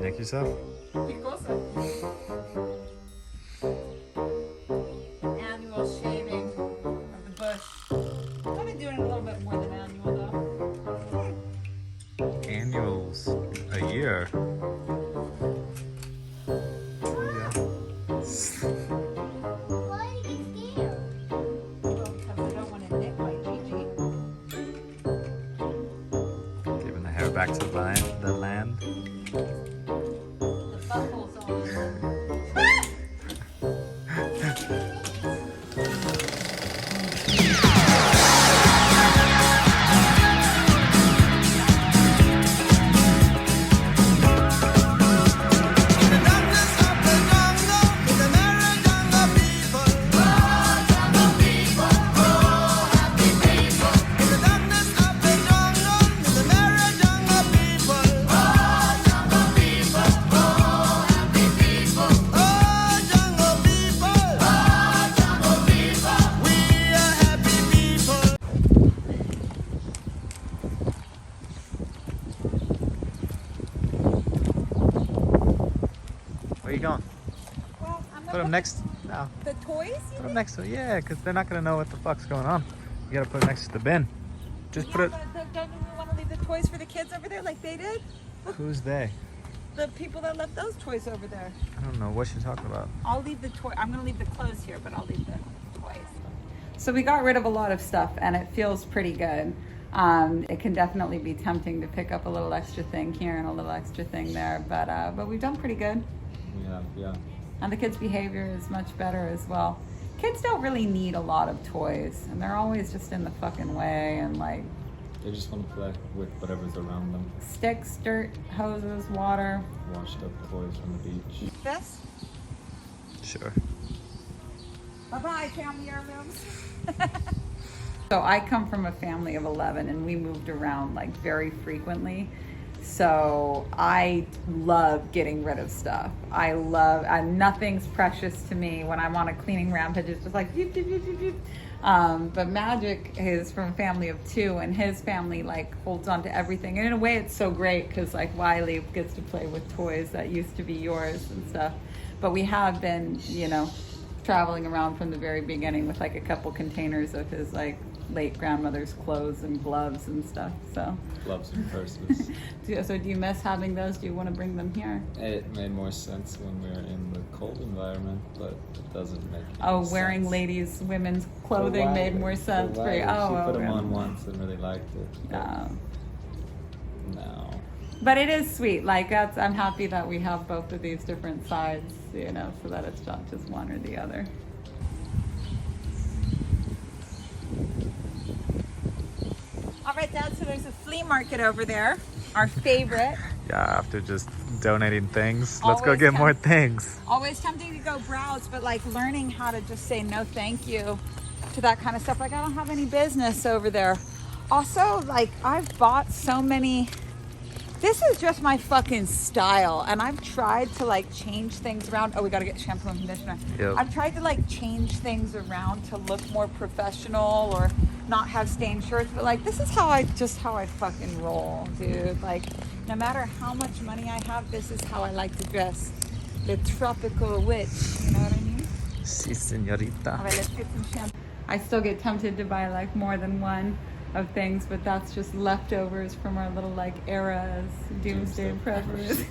Nick yourself? ¿Qué cosa? Annual shaving of the bush. I've been doing it a little bit more than annual though. Annuals a year. Yeah. Why are you scared? Well, because I don't want to nick my Gigi. Giving the hair back to the land. The buckle's on. Where you going? Well, I'm Put gonna them next. No. the toys. Put them next to it. Yeah, because they're not gonna know what the fuck's going on. You gotta put it next to the bin. Just put it. But don't you want to leave the toys for the kids over there like they did? Who's they? The people that left those toys over there. I don't know what you're talking about. I'll leave the toy. I'm gonna leave the clothes here, but I'll leave the toys. So we got rid of a lot of stuff, and it feels pretty good. It can definitely be tempting to pick up a little extra thing here and a little extra thing there, but we've done pretty good. Yeah. And the kids' behavior is much better as well. Kids don't really need a lot of toys, and they're always just in the fucking way and like They just want to play with whatever's around them. sticks, dirt, hoses, water. Washed up toys from the beach. This? Sure. Bye-bye, family heirlooms. So I come from a family of 11 and we moved around like very frequently. So I love getting rid of stuff. Nothing's precious to me. When I'm on a cleaning rampage, it's just like, beep, beep, beep, beep, beep. But Magic is from a family of 2 and his family like holds on to everything. And in a way it's so great because like Wiley gets to play with toys that used to be yours and stuff. But we have been, traveling around from the very beginning with like a couple containers of his like late grandmother's clothes and gloves and stuff. So Gloves and purses. so do you miss having those? Do you want to bring them here? It made more sense when we were in the cold environment, but it doesn't make Oh, sense. wearing women's clothing For made Wiley- more sense for for you. Wiley, she put them okay. on once and really liked it. But no. But it is sweet. Like I'm happy that we have both of these different sides, so that it's not just one or the other. All right, Dad, so there's a flea market over there, our favorite. Yeah, after just donating things, let's go Always get more tempt- things. Always tempting to go browse, but like learning how to just say no thank you to that kind of stuff. Like I don't have any business over there. Also, like I've bought so many. This is just my fucking style, and I've tried to like change things around. Oh, we gotta get shampoo and conditioner. Yep. I've tried to like change things around to look more professional or not have stained shirts, but like this is how I fucking roll, dude. Like no matter how much money I have, this is how I like to dress. The tropical witch, you know what I mean? Si, señorita. All right, let's get some shampoo. I still get tempted to buy like more than one of things, but that's just leftovers from our little like eras, doomsday preppers.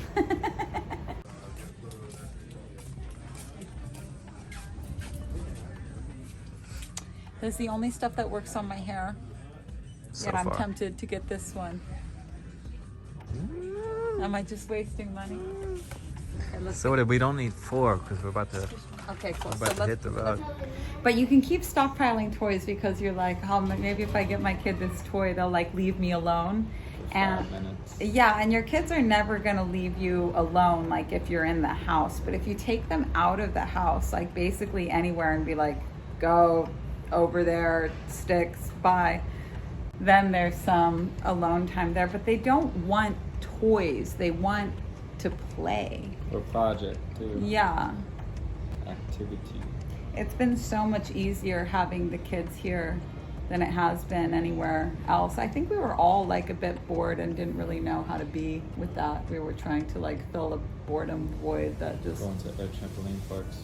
This is the only stuff that works on my hair. So Yet I'm far. tempted to get this one. Am I just wasting money? Okay, let's So we don't need 4 because we're about to okay, cool. we're about to hit the road. But you can keep stockpiling toys because you're like, oh, maybe if I get my kid this toy, they'll like leave me alone. And 5 minutes. yeah, and your kids are never gonna leave you alone, like if you're in the house. But if you take them out of the house, like basically anywhere, and be like, go over there, sticks, bye, then there's some alone time there. But they don't want toys; they want to play. Or project too. Yeah. Activity. It's been so much easier having the kids here than it has been anywhere else. I think we were all like a bit bored and didn't really know how to be with that. We were trying to like fill a boredom void that just... Going to air trampoline parks.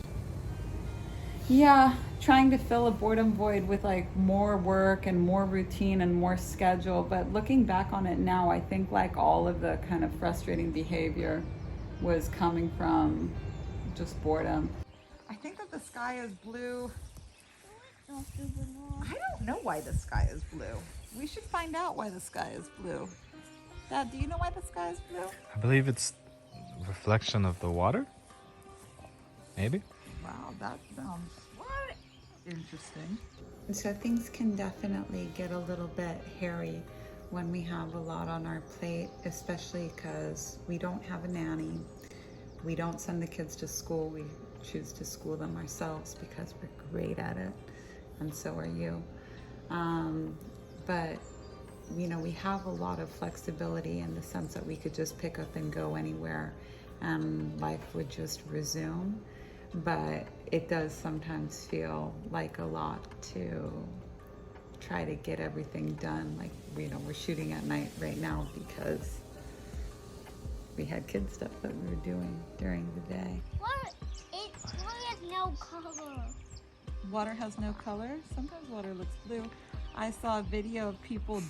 Yeah, trying to fill a boredom void with like more work and more routine and more schedule. But looking back on it now, I think like all of the kind of frustrating behavior was coming from just boredom. I think that the sky is blue. I don't know why the sky is blue. We should find out why the sky is blue. Dad, do you know why the sky is blue? I believe it's a reflection of the water. Maybe. Wow, that sounds interesting. So things can definitely get a little bit hairy when we have a lot on our plate, especially because we don't have a nanny. We don't send the kids to school. We choose to school them ourselves because we're great at it, and so are you. But you know, we have a lot of flexibility in the sense that we could just pick up and go anywhere and life would just resume. But it does sometimes feel like a lot to try to get everything done. Like, you know, we're shooting at night right now because we had kid stuff that we were doing during the day. What? It has no color. Water has no color? Sometimes water looks blue. I saw a video of people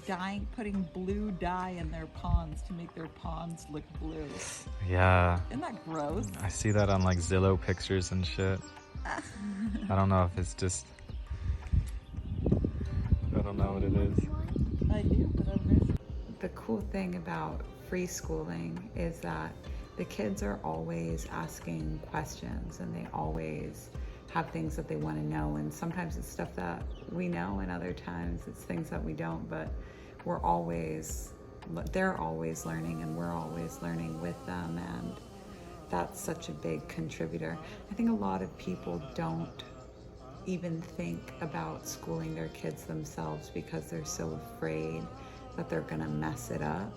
putting blue dye in their ponds to make their ponds look blue. Yeah. Isn't that gross? I see that on like Zillow pictures and shit. I don't know if it's just... I don't know what it is. I do, but I've missed. The cool thing about free schooling is that the kids are always asking questions and they always have things that they want to know, and sometimes it's stuff that we know and other times it's things that we don't, but they're always learning and we're always learning with them, and that's such a big contributor. I think a lot of people don't even think about schooling their kids themselves because they're so afraid that they're gonna mess it up.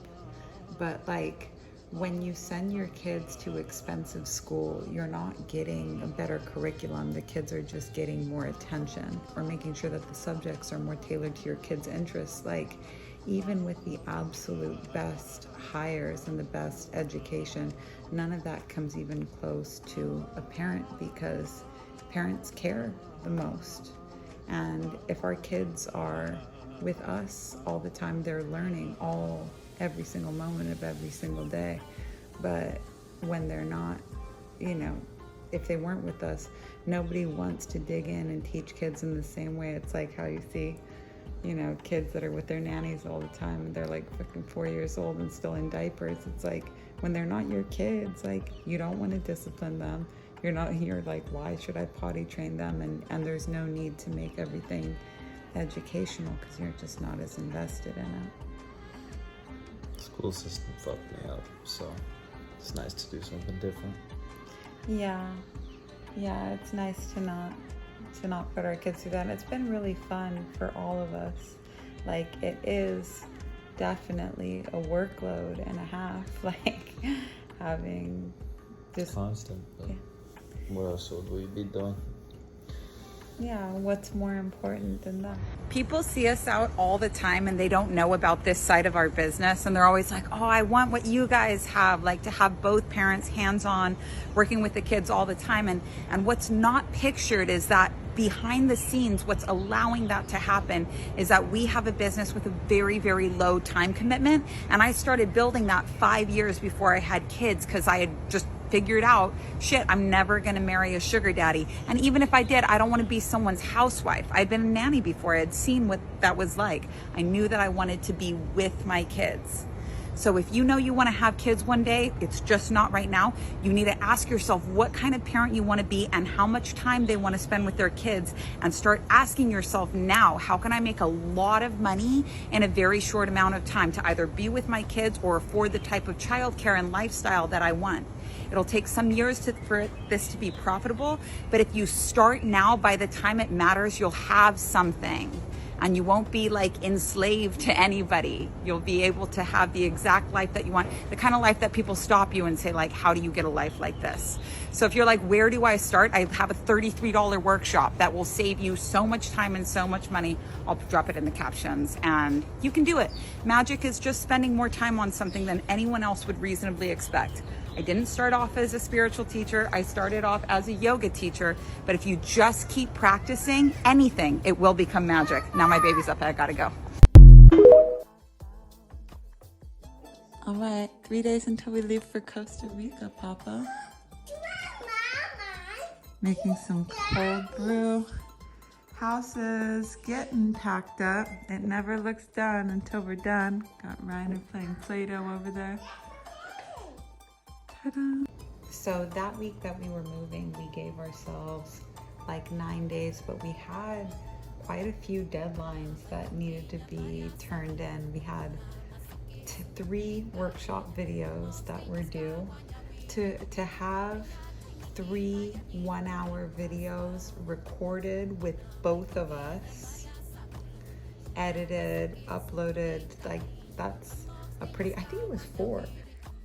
But like, when you send your kids to expensive school, you're not getting a better curriculum. The kids are just getting more attention, or making sure that the subjects are more tailored to your kids' interests. Like, even with the absolute best hires and the best education, none of that comes even close to a parent, because parents care the most. And if our kids are with us all the time, they're learning every single moment of every single day. But when they're not, you know, if they weren't with us, nobody wants to dig in and teach kids in the same way. It's like how you see, you know, kids that are with their nannies all the time and they're like freaking 4 years old and still in diapers. It's like, when they're not your kids, like, you don't want to discipline them. You're like, why should I potty train them? And there's no need to make everything educational because you're just not as invested in it. School system fucked me up, so it's nice to do something different. Yeah, it's nice to not put our kids through that. It's been really fun for all of us. Like, it is definitely a workload and a half, like having just constant, but yeah. What else would we be doing? Yeah, what's more important than that? People see us out all the time and they don't know about this side of our business, and they're always like, oh, I want what you guys have, like to have both parents hands-on working with the kids all the time. And what's not pictured is that behind the scenes, what's allowing that to happen is that we have a business with a very, very low time commitment. And I started building that 5 years before I had kids, because I had just figured out, shit, I'm never gonna marry a sugar daddy. And even if I did, I don't wanna be someone's housewife. I'd been a nanny before. I had seen what that was like. I knew that I wanted to be with my kids. So if you know you wanna have kids one day, it's just not right now, you need to ask yourself what kind of parent you wanna be and how much time they wanna spend with their kids, and start asking yourself now, how can I make a lot of money in a very short amount of time to either be with my kids or afford the type of childcare and lifestyle that I want? It'll take some years for this to be profitable, but if you start now, by the time it matters, you'll have something. and you won't be like enslaved to anybody. You'll be able to have the exact life that you want, the kind of life that people stop you and say like, how do you get a life like this? So if you're like, where do I start? I have a $33 workshop that will save you so much time and so much money. I'll drop it in the captions and you can do it. Magic is just spending more time on something than anyone else would reasonably expect. I didn't start off as a spiritual teacher. I started off as a yoga teacher, but if you just keep practicing anything, it will become magic. Now my baby's up, I gotta go. All right, 3 days until we leave for Costa Rica, Papa. Making some cold brew. House is getting packed up. It never looks done until we're done. Got Reiner playing Play-Doh over there. Ta-da. So that week that we were moving, we gave ourselves like 9 days, but we had quite a few deadlines that needed to be turned in. We had 3 workshop videos that were due. To have 3 one-hour videos recorded with both of us, edited, uploaded, like that's a pretty, I think it was 4.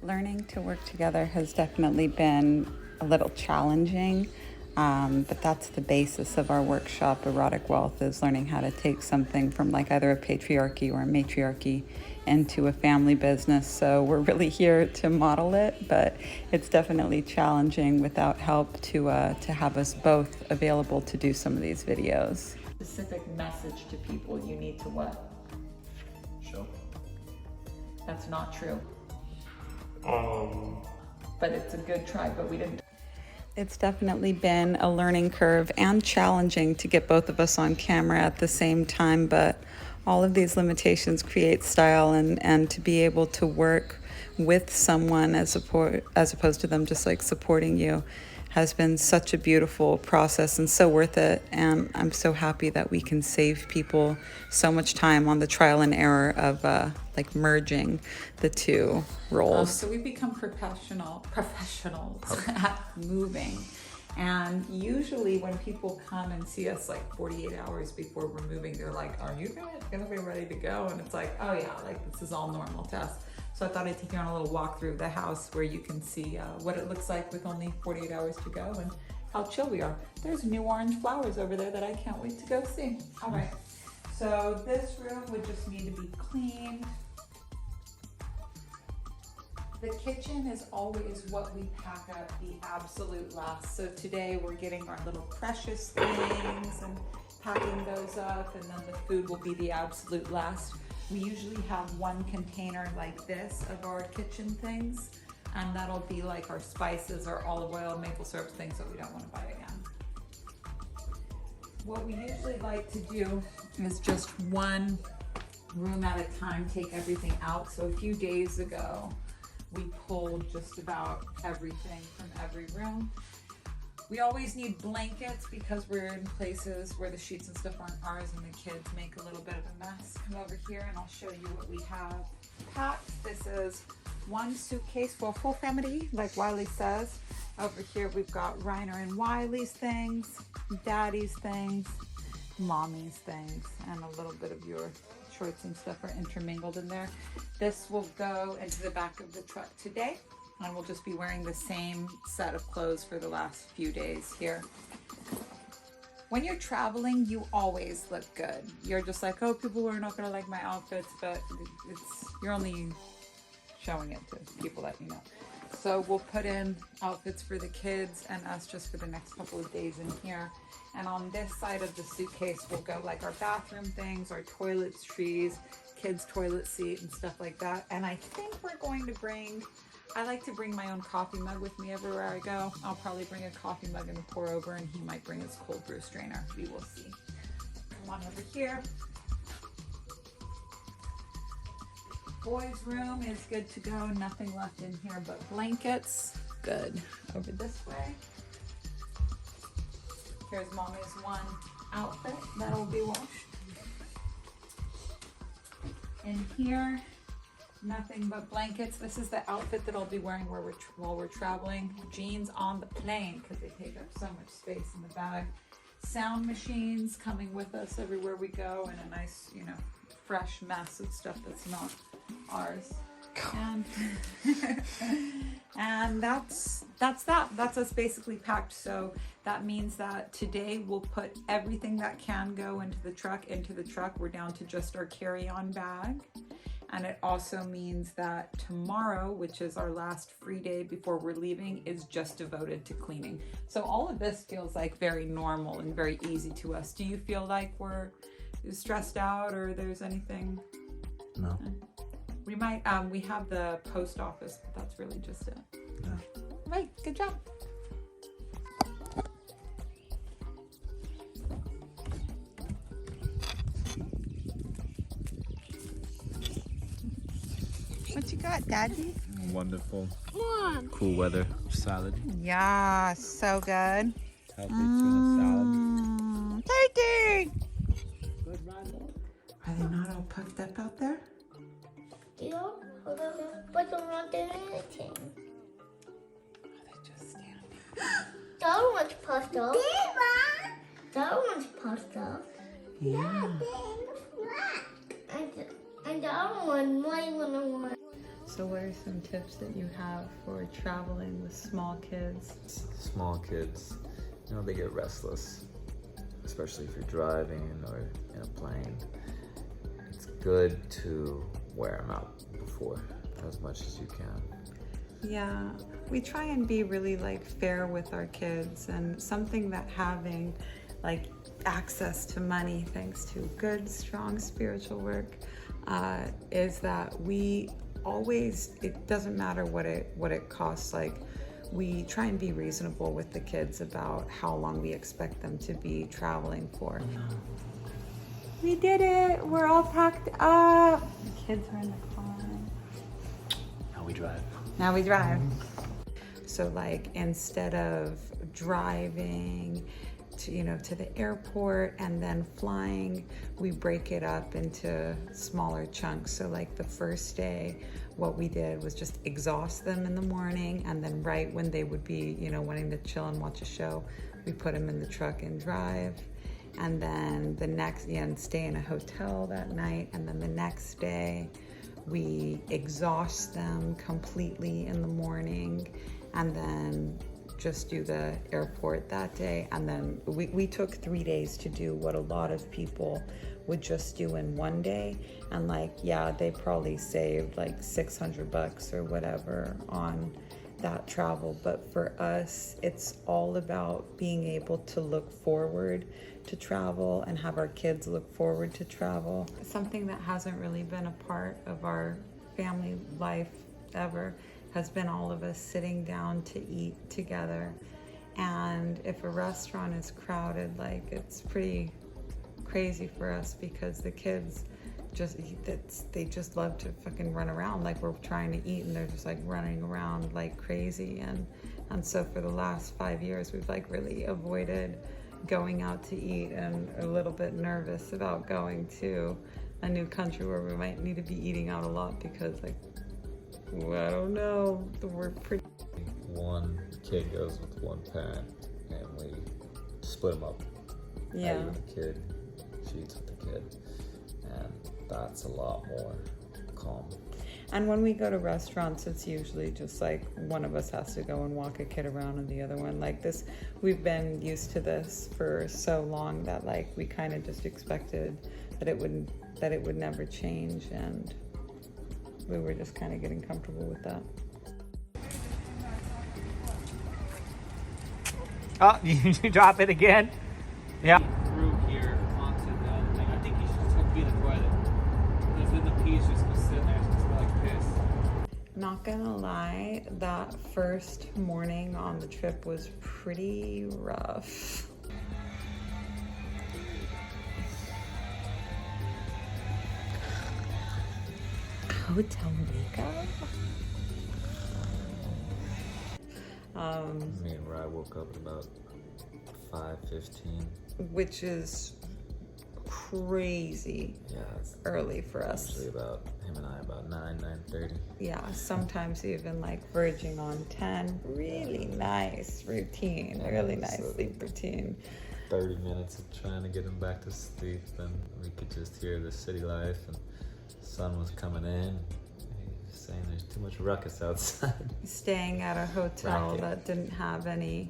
Learning to work together has definitely been a little challenging, but that's the basis of our workshop, Erotic Wealth, is learning how to take something from like either a patriarchy or a matriarchy into a family business. So we're really here to model it, but it's definitely challenging without help to have us both available to do some of these videos. Specific message to people you need to what? Show. That's not true. But it's a good try, but we didn't. It's definitely been a learning curve and challenging to get both of us on camera at the same time, but all of these limitations create style, and to be able to work with someone as opposed to them just like supporting you has been such a beautiful process and so worth it. And I'm so happy that we can save people so much time on the trial and error of like merging the 2 roles. So we've become professionals at moving. And usually when people come and see us like 48 hours before we're moving, they're like, are you guys gonna be ready to go? And it's like, oh yeah, like this is all normal to us. So I thought I'd take you on a little walk through the house where you can see what it looks like with only 48 hours to go and how chill we are. There's new orange flowers over there that I can't wait to go see. All right, so this room would just need to be cleaned. The kitchen is always what we pack up the absolute last. So today we're getting our little precious things and packing those up, and then the food will be the absolute last. We usually have 1 container like this of our kitchen things, and that'll be like our spices, our olive oil, maple syrup, things that we don't want to buy again. What we usually like to do is just 1 room at a time, take everything out. So a few days ago, we pulled just about everything from every room. We always need blankets because we're in places where the sheets and stuff aren't ours and the kids make a little bit of a mess. Come over here and I'll show you what we have packed. This is 1 suitcase for a full family, like Wiley says. Over here we've got Reiner and Wiley's things, Daddy's things, Mommy's things, and a little bit of your shorts and stuff are intermingled in there. This will go into the back of the truck today, and we'll just be wearing the same set of clothes for the last few days here. When you're traveling, you always look good. You're just like, oh, people are not gonna like my outfits, but you're only showing it to people that you know. So we'll put in outfits for the kids and us just for the next couple of days in here. And on this side of the suitcase will go like our bathroom things, our toiletries, kids' toilet seat and stuff like that. And I think we're going to bring, I like to bring my own coffee mug with me everywhere I go. I'll probably bring a coffee mug and a pour over, and he might bring his cold brew strainer. We will see. Come on over here. Boys' room is good to go. Nothing left in here but blankets. Good. Over this way. Here's Mommy's 1 outfit that'll be washed. In here, nothing but blankets. This is the outfit that I'll be wearing while we're traveling. Jeans on the plane because they take up so much space in the bag. sound machines coming with us everywhere we go, and a nice, you know, fresh mess of stuff that's not ours. And and that's that. That's us basically packed. So that means that today we'll put everything that can go into the truck. We're down to just our carry-on bag. And it also means that tomorrow, which is our last free day before we're leaving, is just devoted to cleaning. So all of this feels like very normal and very easy to us. Do you feel like we're stressed out or there's anything? No. We might, we have the post office, but that's really just it. Yeah. Right, good job. What you got, Daddy? Wonderful. Mom. Cool weather. Salad. Yeah, so good. Healthy tuna salad. Turkey! Are they not all puffed up out there? Yeah, but I'm not doing anything. Are they just standing? That one's puffed up. That one's puffed up. Yeah. And the other one, my one. So what are some tips that you have for traveling with small kids? Small kids, you know, they get restless, especially if you're driving or in a plane. It's good to wear them out before as much as you can. Yeah, we try and be really like fair with our kids, and something that having like access to money thanks to good, strong spiritual work is that we always, it doesn't matter what it costs, like we try and be reasonable with the kids about how long we expect them to be traveling for. We did it! We're all packed up! The kids are in the car. Now we drive. Now we drive. So like instead of driving to, you know, to the airport and then flying, we break it up into smaller chunks. So like the first day, what we did was just exhaust them in the morning, and then right when they would be, you know, wanting to chill and watch a show, we put them in the truck and drive. And then the next, and stay in a hotel that night. And then the next day, we exhaust them completely in the morning, and then just do the airport that day. And then we took 3 days to do what a lot of people would just do in one day. And like, yeah, they probably saved like $600 or whatever on that travel. But for us, it's all about being able to look forward to travel and have our kids look forward to travel. Something that hasn't really been a part of our family life ever has been all of us sitting down to eat together. And if a restaurant is crowded, like it's pretty crazy for us because the kids they just love to fucking run around. Like we're trying to eat and they're just like running around like crazy. And so for the last 5 years, we've like really avoided going out to eat, and a little bit nervous about going to a new country where we might need to be eating out a lot because like, I don't know, we're pretty... One kid goes with one parent and we split them up. Yeah. I eat with the kid, she eats with the kid, and that's a lot more calm. And when we go to restaurants, it's usually just like one of us has to go and walk a kid around and the other one like this. We've been used to this for so long that like we kind of just expected that it would never change, and we were just kind of getting comfortable with that. Oh, you drop it again? Yeah. Through here onto the, like, I think you should just be in the toilet. Because then the pee's just gonna sit there, it's gonna smell like piss. Not gonna lie, that first morning on the trip was pretty rough. Costa Rica? Me and Rye woke up at about 5:15. Which is crazy Yeah, it's early for us. usually about him and I about 9:30. Yeah, sometimes even like verging on 10. Really nice routine, really nice sleep routine. 30 minutes of trying to get him back to sleep, and we could just hear the city life, and the sun was coming in. He was saying there's too much ruckus outside. Staying at a hotel Racket. that didn't have any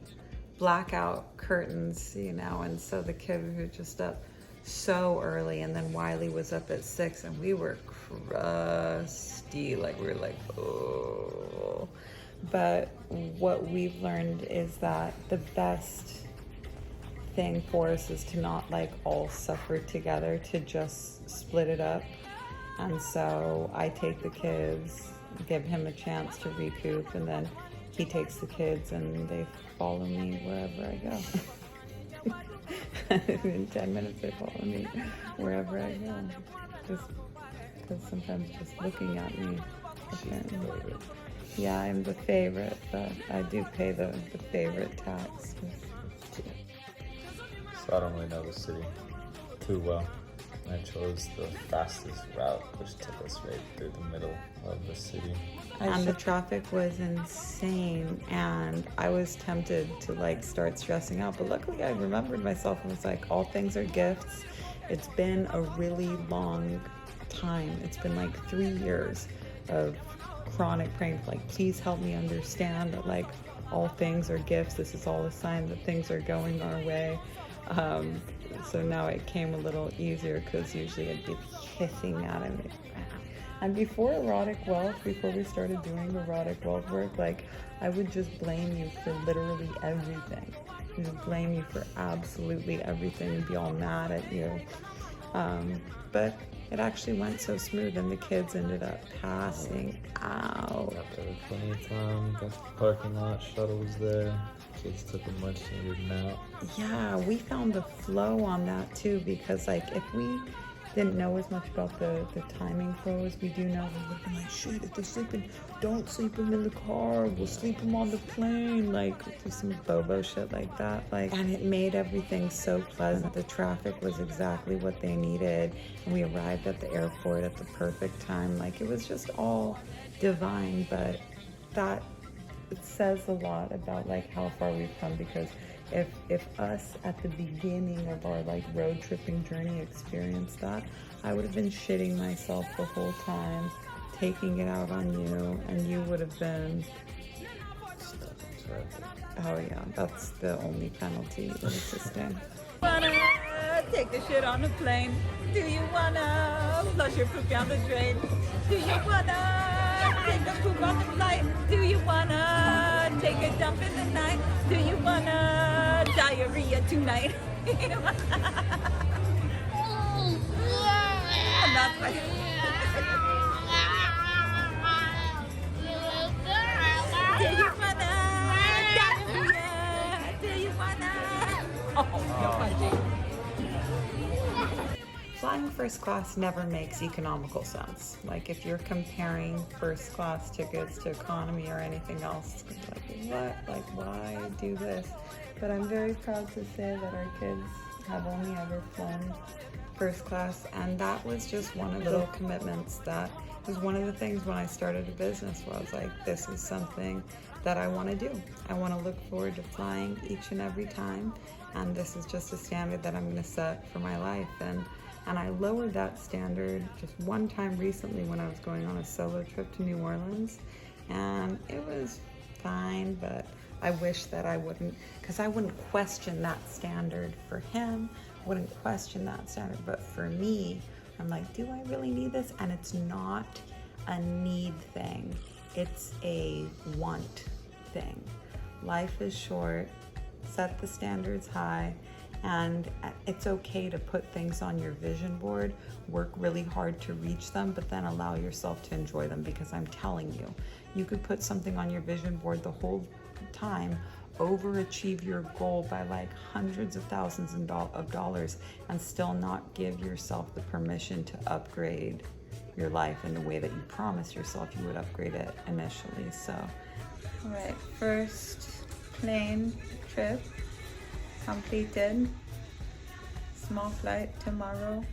blackout curtains, you know, and so the kids were just up so early, and then Wiley was up at 6, and we were crusty, like we were like, oh. But what we've learned is that the best thing for us is to not like all suffer together, to just split it up. And so I take the kids, give him a chance to recoup, and then he takes the kids and they follow me wherever I go. In 10 minutes they follow me wherever I go. Just because sometimes just looking at me, apparently. Yeah, I'm the favorite, but I do pay the favorite tax. So I don't really know the city too well. I chose the fastest route, which took us right through the middle of the city. And the traffic was insane, and I was tempted to like start stressing out, but luckily I remembered myself and was like, all things are gifts. It's been a really long time. It's been like 3 years of chronic praying, like, please help me understand that like all things are gifts. This is all a sign that things are going our way. So now it came a little easier, because usually I'd be hissing at him. And before Erotic Wealth, before we started doing Erotic Wealth work, like, I would just blame you for literally everything. I would blame you for absolutely everything and be all mad at you. But it actually went so smooth, and the kids ended up passing out. Got there plenty of time, got to the parking lot, shuttle was there. Kids took a much needed nap. Yeah, we found the flow on that too, because like if we didn't know as much about the timing flow as we do now, we would have been like, shit, if they're sleeping, don't sleep them in the car, we'll sleep them on the plane, like do some bobo shit like that. Like, and it made everything so pleasant. The traffic was exactly what they needed, and we arrived at the airport at the perfect time. Like, it was just all divine. But that, it says a lot about like how far we've come, because if us at the beginning of our like road tripping journey experienced that, I would have been shitting myself the whole time, taking it out on you, and you would have been, oh yeah, that's the only penalty in the system. Wanna take the shit on the plane? Do you wanna flush your poop down the drain? Do you wanna take the poop on the flight? Do you wanna take a dump in the night? Do you wanna diarrhea tonight? And that's like, do you wanna diarrhea? Do you wanna? Oh, no punching. Flying first class never makes economical sense. Like, if you're comparing first class tickets to economy or anything else, it's like, what? Like, why do this? But I'm very proud to say that our kids have only ever flown first class, and that was just one of the little commitments that was one of the things when I started a business, where I was like, this is something that I want to do. I want to look forward to flying each and every time, and this is just a standard that I'm going to set for my life. And I lowered that standard just one time recently when I was going on a solo trip to New Orleans, and it was fine, but I wish that I wouldn't, because I wouldn't question that standard for him, wouldn't question that standard, but for me, I'm like, do I really need this? And it's not a need thing, it's a want thing. Life is short, set the standards high, and it's okay to put things on your vision board, work really hard to reach them, but then allow yourself to enjoy them, because I'm telling you, you could put something on your vision board the whole time, overachieve your goal by like hundreds of thousands of dollars, and still not give yourself the permission to upgrade your life in the way that you promised yourself you would upgrade it initially. So, all right, first plane trip completed. Small flight tomorrow.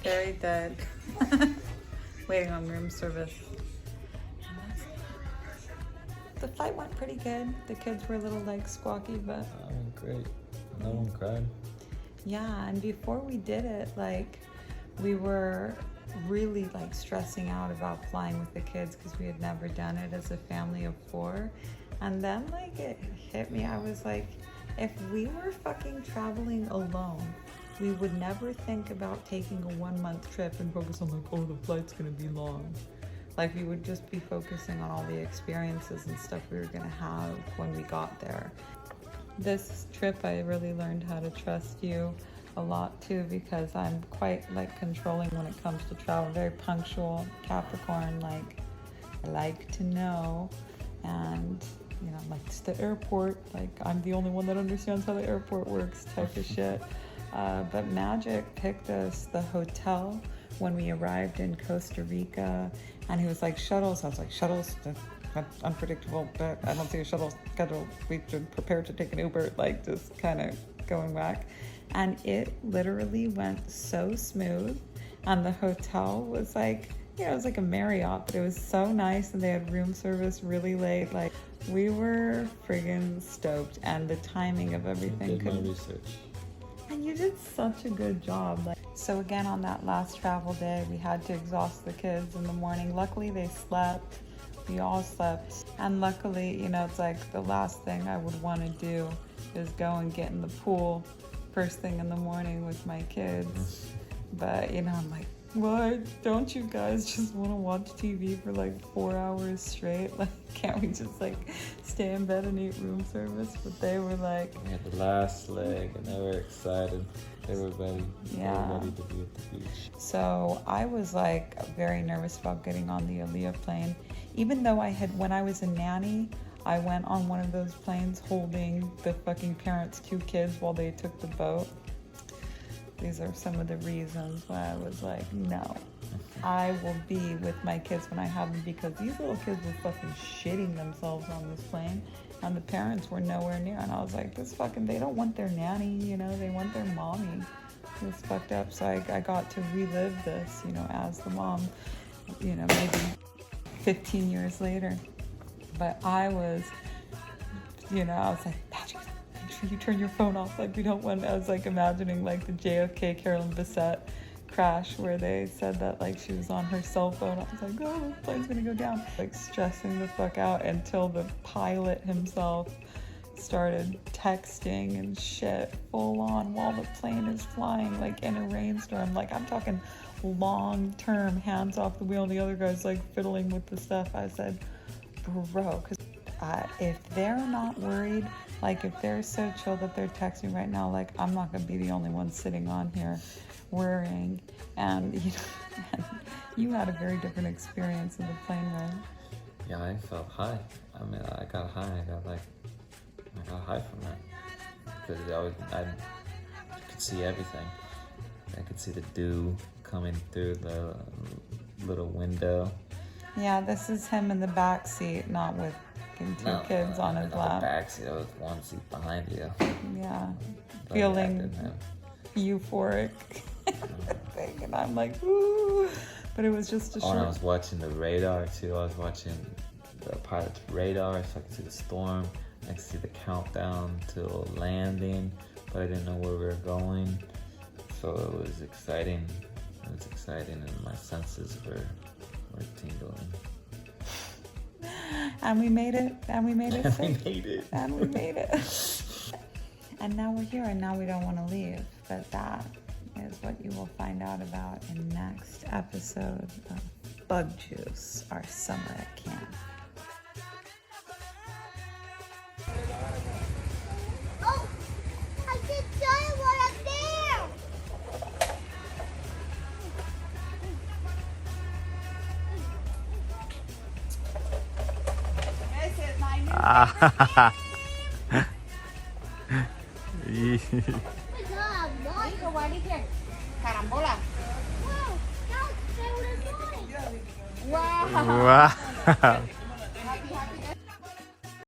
Very dead. Waiting on room service. the flight went pretty good. The kids were a little like squawky, but Great. No one cried. yeah. And before we did it, like we were really like stressing out about flying with the kids because we had never done it as a family of 4. And then like it hit me. I was like, if we were fucking traveling alone, we would never think about taking a 1-month trip and focus on like, oh, the flight's gonna be long. Like we would just be focusing on all the experiences and stuff we were gonna have when we got there. This trip, I really learned how to trust you a lot too, because I'm quite like controlling when it comes to travel, very punctual, Capricorn, like I like to know, and you know, like it's the airport, like I'm the only one that understands how the airport works type of shit. But Magic picked us the hotel when we arrived in Costa Rica, and he was like, shuttles. I was like, shuttles? That's unpredictable, but I don't see a shuttle schedule. We should prepare to take an Uber, like just kind of going back. And it literally went so smooth. And the hotel was like, you know, it was like a Marriott, but it was so nice, and they had room service really late. Like we were friggin' stoked, and the timing of everything. I did my research. And you did such a good job. Like, so again, on that last travel day, we had to exhaust the kids in the morning. Luckily, they slept. We all slept. And luckily, you know, it's like the last thing I would want to do is go and get in the pool first thing in the morning with my kids. But, you know, I'm like, what? Don't you guys just want to watch TV for like 4 hours straight? Like, can't we just like stay in bed and eat room service? But they were like, We had the last leg, and they were excited. They were ready. Yeah. They were ready to be at the beach. so I was like very nervous about getting on the Aaliyah plane. Even though when I was a nanny, I went on one of those planes holding the fucking parents' 2 kids while they took the boat. These are some of the reasons why I was like, no, I will be with my kids when I have them, because these little kids were fucking shitting themselves on this plane, and the parents were nowhere near. And I was like, they don't want their nanny, you know, they want their mommy. It was fucked up. So I got to relive this, you know, as the mom, you know, maybe 15 years later. But I was, you know, I was like, Patrick, make sure you turn your phone off. Like, we don't want, I was like imagining like the JFK Carolyn Bessette crash where they said that like she was on her cell phone. I was like, oh, the plane's gonna go down. Like stressing the fuck out until the pilot himself started texting and shit full on while the plane is flying, like in a rainstorm. Like I'm talking long term, hands off the wheel, and the other guy's like fiddling with the stuff. I said, bro, because if they're not worried, like if they're so chill that they're texting right now, like I'm not gonna be the only one sitting on here worrying. And you know, and you had a very different experience in the plane ride. Yeah, I felt high. I mean, I got high. I got high from that, because I could see everything. I could see the dew coming through the little window. Yeah, this is him in the back seat, not with two kids on his lap. The back seat, there was one seat behind you. Yeah, But feeling euphoric. And I'm like, ooh. But it was just a short. And I was watching the radar too. I was watching the pilot's radar, so I could see the storm. I could see the countdown till landing, but I didn't know where we were going. So it was exciting. It was exciting, and my senses were tingling. And we made it. And we made it. And we made it. And we made it. And now we're here, and now we don't want to leave. But that is what you will find out about in next episode of Bug Juice, our summer at camp. Oh, I just saw one up there. Carambola. Wow, that was so annoying. Wow. Wow.